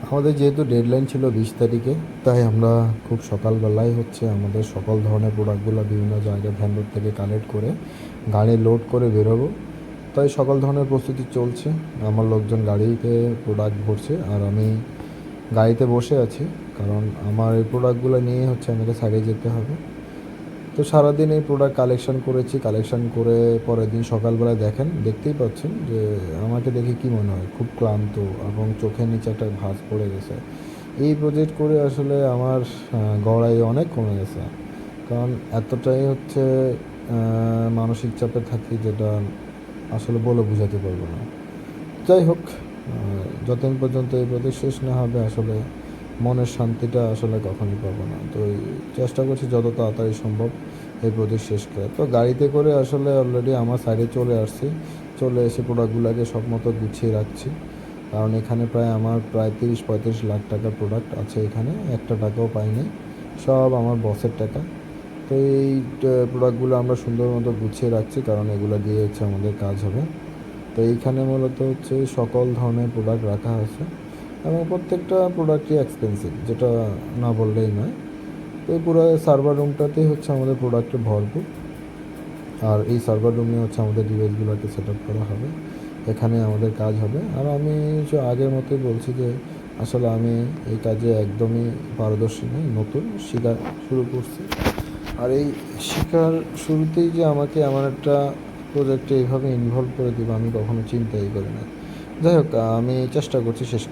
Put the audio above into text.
আমাদের যেহেতু ডেডলাইন ছিল 20 তারিখে, তাই আমরা খুব সকালবেলায় আমাদের সকল ধরনের প্রোডাক্টগুলো বিভিন্ন জায়গায় ভ্যান্ডর থেকে কালেক্ট করে গাড়ি লোড করে বেরোবো। তাই সকল ধরনের প্রস্তুতি চলছে। আমার লোকজন গাড়িতে প্রোডাক্ট ভরছে আর আমি গাড়িতে বসে আছি, কারণ আমার এই প্রোডাক্টগুলো নিয়ে আমাকে সাইডে যেতে হবে। তো সারাদিন এই প্রোডাক্ট কালেকশন করেছি, কালেকশন করে পরের দিন সকালবেলায় দেখতেই পাচ্ছেন যে আমাকে দেখে কি মনে হয়, খুব ক্লান্ত এবং চোখের নিচে একটা ভাঁজ পড়ে গেছে। এই প্রজেক্ট করে আসলে আমার গড়াই অনেক কমে গেছে, কারণ এতটাই মানসিক চাপে থাকি, যেটা আসলে বলে বোঝাতে পারবো না। যাই হোক, যতদিন পর্যন্ত এই প্রজেক্ট শেষ না হবে আসলে মনের শান্তিটা আসলে কখনই পাবো না। তো এই চেষ্টা করছি যত তাড়াতাড়ি সম্ভব এই প্রজেক্ট শেষ করে। তো গাড়িতে করে আসলে অলরেডি আমার সাইডে চলে আসছি। চলে এসে প্রোডাক্টগুলোকে সব মতো গুছিয়ে রাখছি, কারণ এখানে আমার প্রায় 30-35 লাখ টাকার প্রোডাক্ট আছে। এখানে একটা টাকাও পাইনি, সব আমার বসের টাকা। তো এই প্রোডাক্টগুলো আমরা সুন্দর মতো গুছিয়ে রাখছি, কারণ এগুলো দিয়ে আমাদের কাজ হবে। তো এইখানে মূলত সকল ধরনের প্রোডাক্ট রাখা আছে, এবং প্রত্যেকটা প্রোডাক্টই এক্সপেন্সিভ, যেটা না বললেই নয়। তো এই পুরো সার্ভার রুমটাতেই আমাদের প্রোডাক্টে ভরপুর। আর এই সার্ভার রুমে আমাদের ডিভাইসগুলোকে সেট আপ করা হবে, এখানে আমাদের কাজ হবে। আর আমি আগের মতোই বলছি যে আসলে আমি এই কাজে একদমই পারদর্শী নই, নতুন শেখা শুরু করছি। আর এই শেখার শুরুতেই যে আমাকে এমন একটা প্রজেক্টে এইভাবে ইনভলভ করে দিবে, আমি কখনো চিন্তাই করি না। যাই হোক, আমি চেষ্টা করছি শেষ